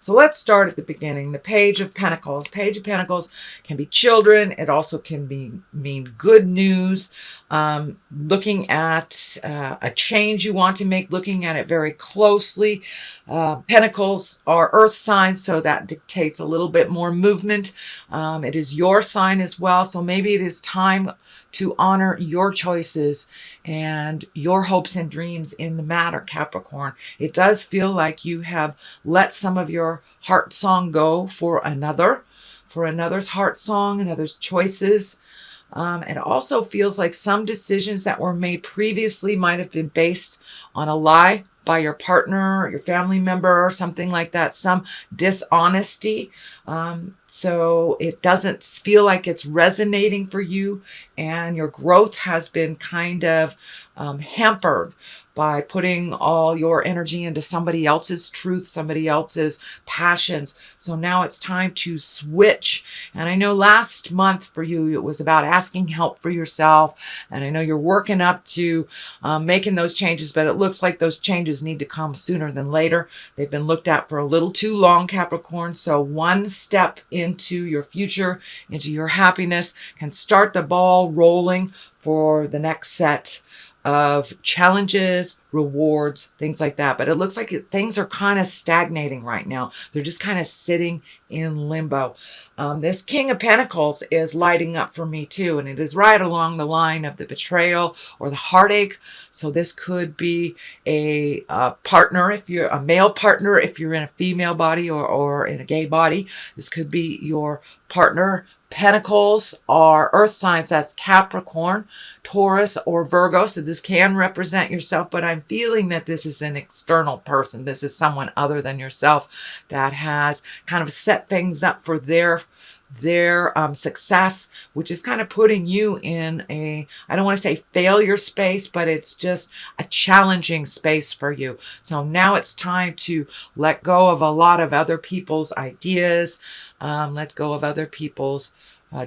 So let's start at the beginning. The Page of Pentacles. Page of Pentacles can be children. It also can mean good news. Looking at a change you want to make, looking at it very closely. Pentacles are earth signs, so that dictates a little bit more movement. It is your sign as well, so maybe it is time to honor your choices and your hopes and dreams in the matter, Capricorn. It does feel like you have let some of your heart song go for another's heart song, another's choices. It also feels like some decisions that were made previously might have been based on a lie by your partner or your family member or something like that, some dishonesty. So it doesn't feel like it's resonating for you, and your growth has been kind of hampered by putting all your energy into somebody else's truth, somebody else's passions. So now it's time to switch. And I know last month for you, it was about asking help for yourself. And I know you're working up to making those changes, but it looks like those changes need to come sooner than later. They've been looked at for a little too long, Capricorn. So one step into your future, into your happiness, can start the ball rolling for the next set of challenges, rewards, things like that. But it looks like things are kind of stagnating right now. They're just kind of sitting in limbo. This King of Pentacles is lighting up for me too, and it is right along the line of the betrayal or the heartache. So this could be a partner, if you're a male partner, if you're in a female body or in a gay body. This could be your partner. Pentacles are earth signs. That's Capricorn, Taurus, or Virgo. So this can represent yourself, but I'm feeling that this is an external person. This is someone other than yourself that has kind of set things up for their success, which is kind of putting you in a, I don't want to say failure space, but it's just a challenging space for you. So now it's time to let go of a lot of other people's ideas, let go of other people's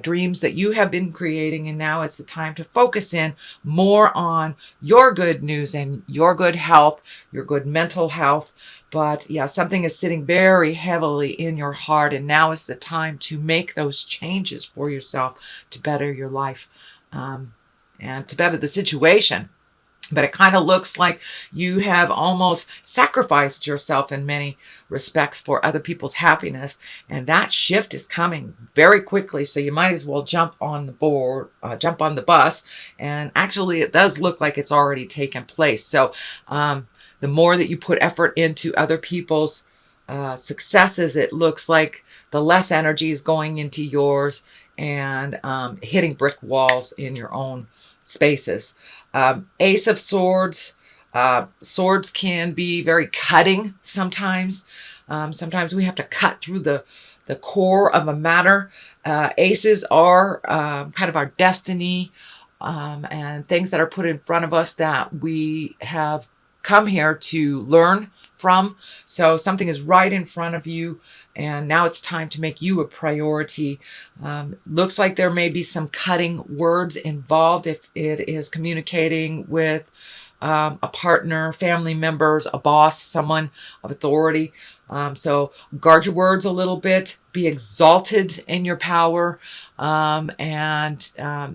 dreams that you have been creating, and now it's the time to focus in more on your good news and your good health, your good mental health. But yeah, something is sitting very heavily in your heart, and now is the time to make those changes for yourself to better your life and to better the situation. But it kind of looks like you have almost sacrificed yourself in many respects for other people's happiness. And that shift is coming very quickly. So you might as well jump on the bus. And actually, it does look like it's already taken place. So the more that you put effort into other people's successes, it looks like the less energy is going into yours and hitting brick walls in your own spaces. Ace of Swords. Swords can be very cutting sometimes. Sometimes we have to cut through the core of a matter. Aces are kind of our destiny and things that are put in front of us that we have come here to learn from. So something is right in front of you, and now it's time to make you a priority. Looks like there may be some cutting words involved if it is communicating with a partner, family members, a boss, someone of authority. So guard your words a little bit, be exalted in your power, and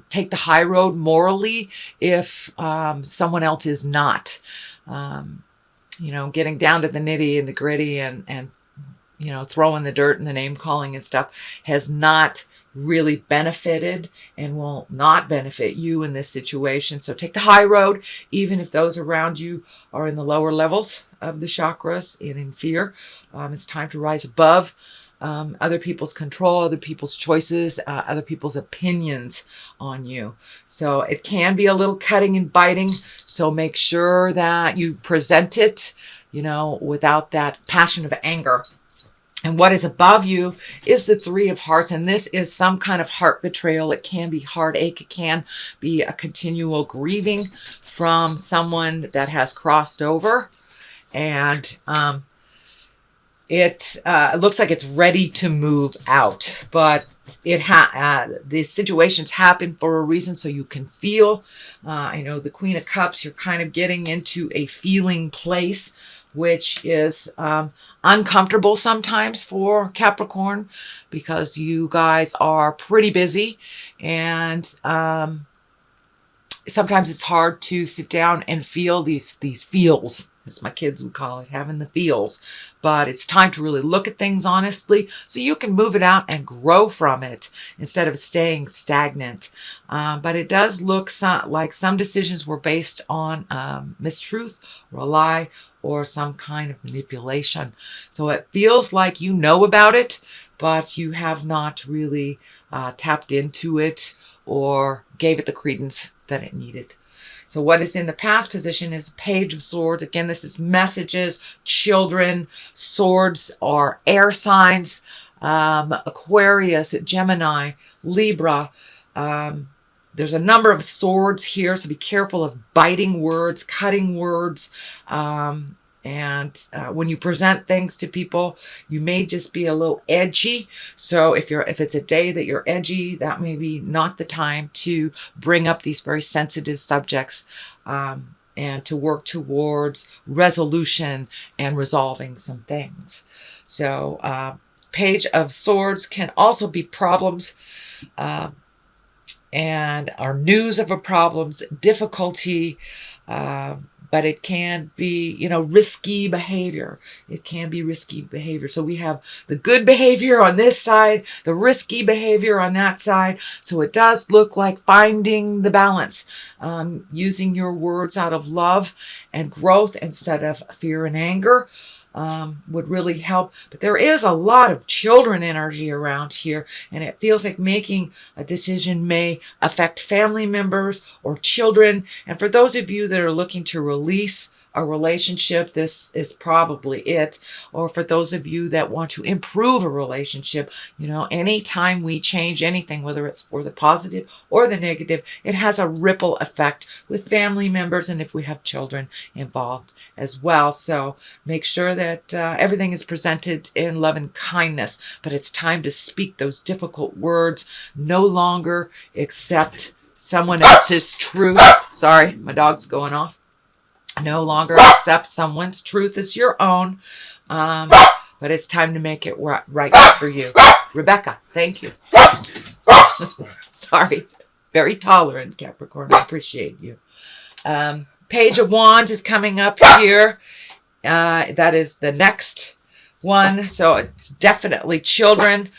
take the high road morally if someone else is not. Getting down to the nitty and the gritty and throwing the dirt and the name calling and stuff has not really benefited and will not benefit you in this situation. So take the high road, even if those around you are in the lower levels of the chakras and in fear. It's time to rise above other people's control, other people's choices, other people's opinions on you. So it can be a little cutting and biting. So make sure that you present it, without that passion of anger. And what is above you is the Three of Hearts. And this is some kind of heart betrayal. It can be heartache. It can be a continual grieving from someone that has crossed over. And it looks like it's ready to move out. But the situations happen for a reason, so you can feel. I know the Queen of Cups, you're kind of getting into a feeling place. which is uncomfortable sometimes for Capricorn, because you guys are pretty busy, and sometimes it's hard to sit down and feel these feels, as my kids would call it, having the feels. But it's time to really look at things honestly so you can move it out and grow from it instead of staying stagnant. But it does look like some decisions were based on mistruth or a lie or some kind of manipulation. So it feels like you know about it, but you have not really tapped into it or gave it the credence that it needed. So what is in the past position is the Page of Swords. Again, this is messages, children. Swords are air signs. Aquarius, Gemini, Libra. There's a number of swords here, so be careful of biting words, cutting words. And when you present things to people, you may just be a little edgy. So if it's a day that you're edgy, that may be not the time to bring up these very sensitive subjects, and to work towards resolution and resolving some things. So Page of Swords can also be problems, and our news of a problem's difficulty. But it can be, risky behavior. It can be risky behavior. So we have the good behavior on this side, the risky behavior on that side. So it does look like finding the balance, using your words out of love and growth instead of fear and anger. Would really help. But there is a lot of children energy around here, and it feels like making a decision may affect family members or children. And for those of you that are looking to release a relationship, this is probably it. Or for those of you that want to improve a relationship, anytime we change anything, whether it's for the positive or the negative, it has a ripple effect with family members and if we have children involved as well. So make sure that everything is presented in love and kindness, but it's time to speak those difficult words. No longer accept someone else's truth. Sorry, my dog's going off. No longer accept someone's truth as your own, but it's time to make it right for you. Rebecca, thank you. Sorry, very tolerant, Capricorn. I appreciate you. Page of Wands is coming up here. That is the next one. So definitely children.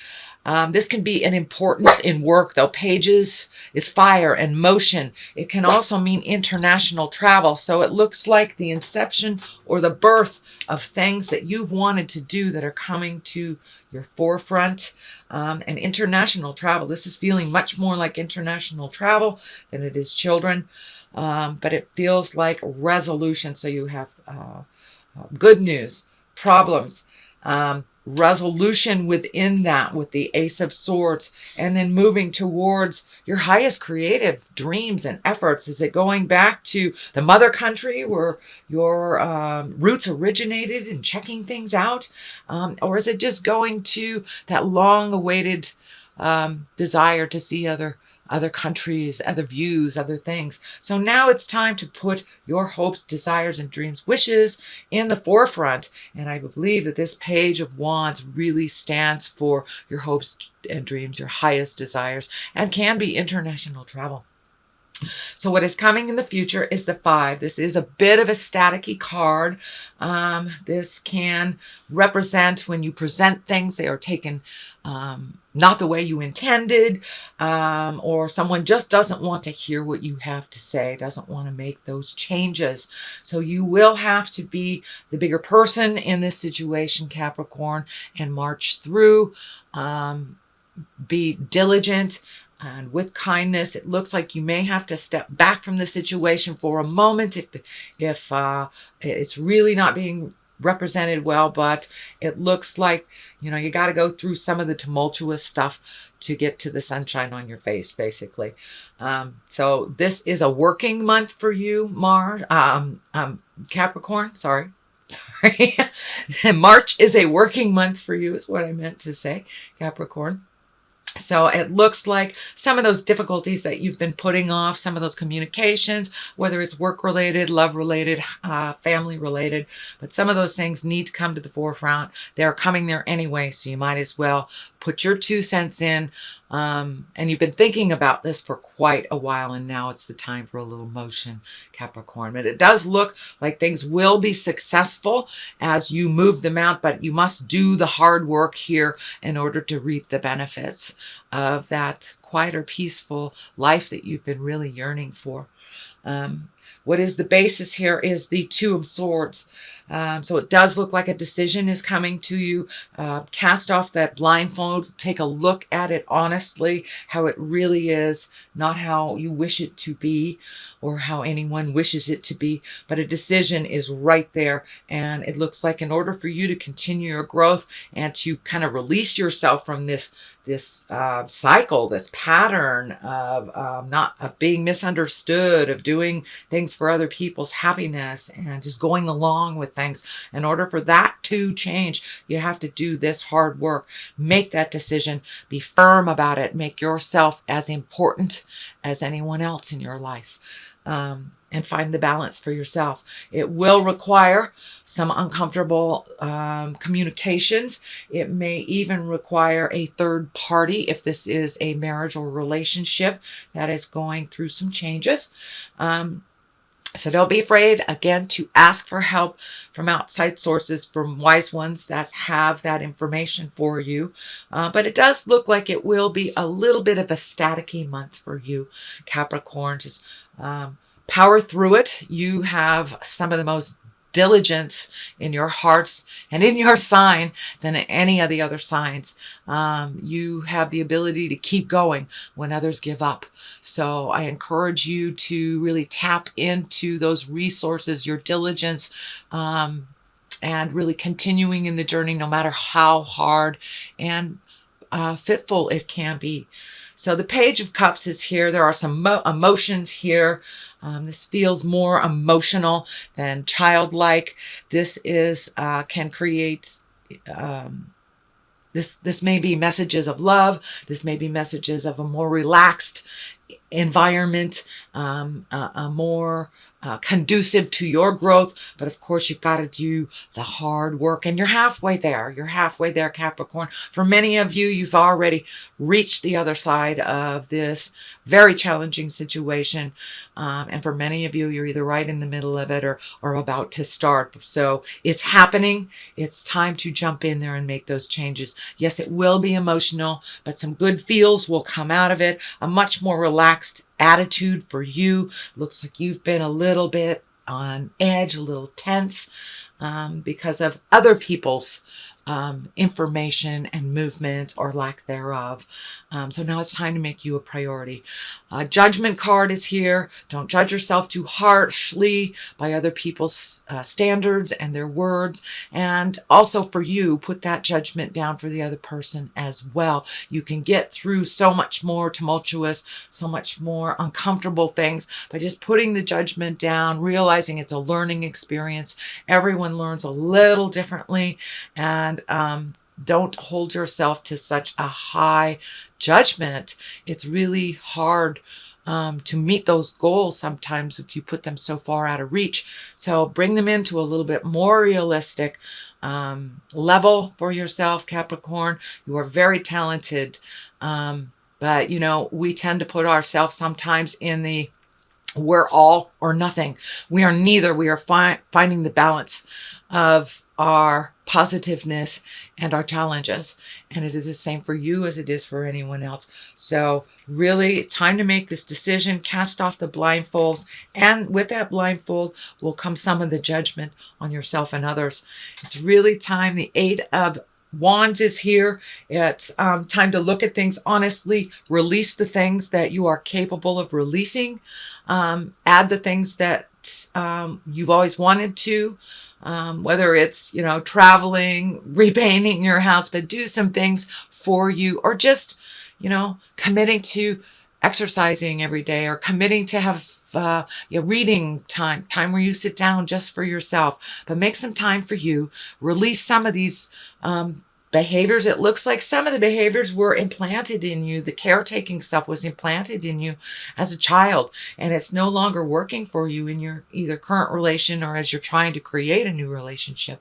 This can be an importance in work, though. Pages is fire and motion. It can also mean international travel. So it looks like the inception or the birth of things that you've wanted to do that are coming to your forefront. And international travel. This is feeling much more like international travel than it is children. But it feels like resolution. So you have good news, problems, resolution within that with the Ace of Swords, and then moving towards your highest creative dreams and efforts. Is it going back to the mother country where your roots originated and checking things out? Or is it just going to that long-awaited desire to see other countries, other views, other things? So now it's time to put your hopes, desires, and dreams, wishes in the forefront. And I believe that this Page of Wands really stands for your hopes and dreams, your highest desires, and can be international travel. So what is coming in the future is the 5. This is a bit of a staticky card. This can represent when you present things, they are taken not the way you intended, or someone just doesn't want to hear what you have to say, doesn't want to make those changes. So you will have to be the bigger person in this situation, Capricorn, and march through. Be diligent. And with kindness. It looks like you may have to step back from the situation for a moment if it's really not being represented well, but it looks like, you got to go through some of the tumultuous stuff to get to the sunshine on your face, basically. So this is a working month for you, Capricorn, sorry. March is a working month for you is what I meant to say, Capricorn. So it looks like some of those difficulties that you've been putting off, some of those communications, whether it's work related, love related, family related, but some of those things need to come to the forefront. They're coming there anyway, so you might as well put your 2 cents in. And you've been thinking about this for quite a while, and now it's the time for a little motion, Capricorn. But it does look like things will be successful as you move them out, but you must do the hard work here in order to reap the benefits of that quieter, peaceful life that you've been really yearning for. What is the basis here is the Two of Swords. So it does look like a decision is coming to you. Cast off that blindfold. Take a look at it honestly, how it really is, not how you wish it to be or how anyone wishes it to be, but a decision is right there. And it looks like in order for you to continue your growth and to kind of release yourself from this cycle, this pattern of being misunderstood, of doing things for other people's happiness and just going along with things. In order for that to change, you have to do this hard work. Make that decision. Be firm about it. Make yourself as important as anyone else in your life. And find the balance for yourself. It will require some uncomfortable communications. It may even require a third party if this is a marriage or relationship that is going through some changes. So don't be afraid, again, to ask for help from outside sources, from wise ones that have that information for you. But it does look like it will be a little bit of a staticky month for you, Capricorn. Just power through it. You have some of the most diligence in your heart and in your sign than any of the other signs. You have the ability to keep going when others give up. So I encourage you to really tap into those resources, your diligence, and really continuing in the journey no matter how hard and fitful it can be. So the Page of Cups is here. There are some emotions here. This feels more emotional than childlike. This is can create. This may be messages of love. This may be messages of a more relaxed environment, a more conducive to your growth. But of course, you've got to do the hard work, and you're halfway there. You're halfway there, Capricorn. For many of you, you've already reached the other side of this very challenging situation. And for many of you, you're either right in the middle of it or about to start. So it's happening. It's time to jump in there and make those changes. Yes, it will be emotional, but some good feels will come out of it. A much more relaxed attitude for you. Looks like you've been a little bit on edge, a little tense because of other people's information and movement or lack thereof. So now it's time to make you a priority. Judgment card is here. Don't judge yourself too harshly by other people's standards and their words. And also for you, put that judgment down for the other person as well. You can get through so much more tumultuous, so much more uncomfortable things by just putting the judgment down, realizing it's a learning experience. Everyone learns a little differently, and don't hold yourself to such a high judgment. It's really hard to meet those goals sometimes if you put them so far out of reach. So bring them into a little bit more realistic level for yourself, Capricorn. You are very talented, but you know, we tend to put ourselves sometimes in the we're all or nothing. We are neither. We are finding the balance of our positiveness and our challenges. And it is the same for you as it is for anyone else. So really, it's time to make this decision. Cast off the blindfolds. And with that blindfold will come some of the judgment on yourself and others. It's really time. The Eight of Wands is here. It's time to look at things honestly, release the things that you are capable of releasing, add the things that you've always wanted to, whether it's, you know, traveling, repainting your house, but do some things for you, or just, you know, committing to exercising every day, or committing to have reading time where you sit down just for yourself. But make some time for you. Release some of these behaviors, it looks like some of the behaviors were implanted in you. The caretaking stuff was implanted in you as a child, and it's no longer working for you in your either current relation or as you're trying to create a new relationship.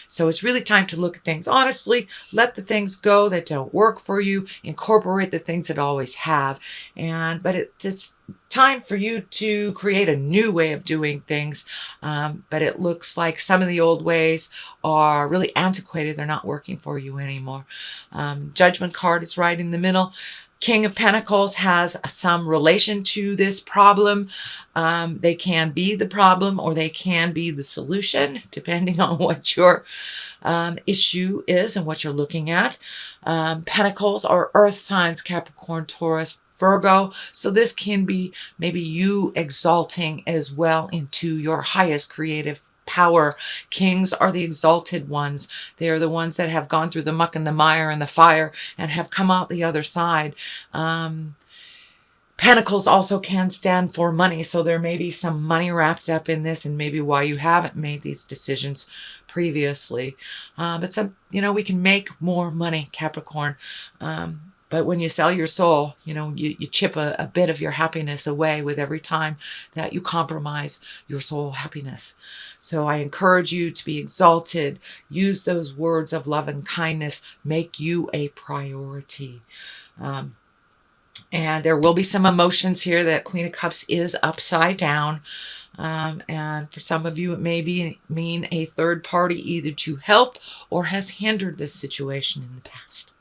So it's really time to look at things honestly, let the things go that don't work for you, incorporate the things that always have. But it's time for you to create a new way of doing things. But it looks like some of the old ways are really antiquated. They're not working for you anymore. Judgment card is right in the middle. King of Pentacles has some relation to this problem. They can be the problem or they can be the solution, depending on what your issue is and what you're looking at. Pentacles are earth signs, Capricorn, Taurus, Virgo. So this can be maybe you exalting as well into your highest creative power. Kings are the exalted ones. They are the ones that have gone through the muck and the mire and the fire and have come out the other side. Pentacles also can stand for money. So there may be some money wrapped up in this and maybe why you haven't made these decisions previously. But we can make more money, Capricorn. But when you sell your soul, you chip a bit of your happiness away with every time that you compromise your soul happiness. So I encourage you to be exalted. Use those words of love and kindness. Make you a priority. And there will be some emotions here. That Queen of Cups is upside down. And for some of you, it may mean a third party either to help or has hindered this situation in the past.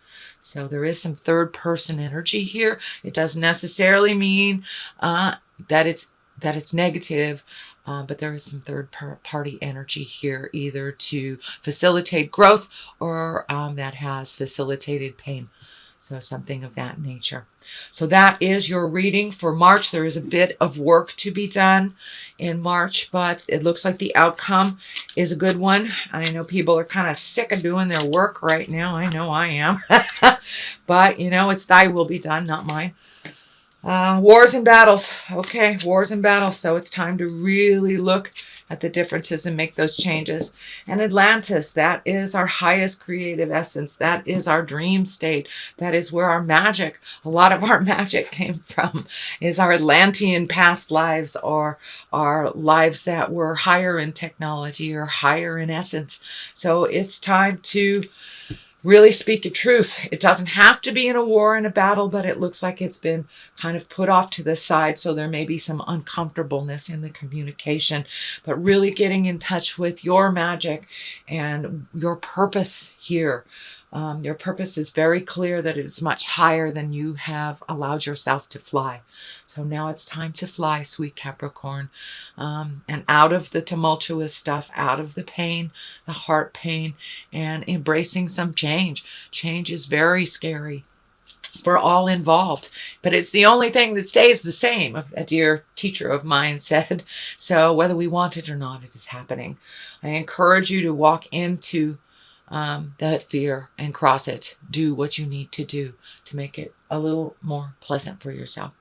So there is some third person energy here. It doesn't necessarily mean that it's negative, but there is some third party energy here, either to facilitate growth or that has facilitated pain. So something of that nature. So that is your reading for March. There is a bit of work to be done in March, but it looks like the outcome is a good one. I know people are kind of sick of doing their work right now. I know I am. But, it's thy will be done, not mine. Wars and battles. Okay, wars and battles. So it's time to really look at the differences and make those changes. And Atlantis, that is our highest creative essence. That is our dream state. That is where our magic, a lot of our magic came from, is our Atlantean past lives or our lives that were higher in technology or higher in essence. So it's time to really speak your truth. It doesn't have to be in a war and a battle, but it looks like it's been kind of put off to the side. So there may be some uncomfortableness in the communication, but really getting in touch with your magic and your purpose here. Your purpose is very clear that it is much higher than you have allowed yourself to fly. So now it's time to fly, sweet Capricorn, and out of the tumultuous stuff, out of the pain, the heart pain, and embracing some change. Change is very scary for all involved, but it's the only thing that stays the same, a dear teacher of mine said. So whether we want it or not, it is happening. I encourage you to walk into that fear and cross it. Do what you need to do to make it a little more pleasant for yourself.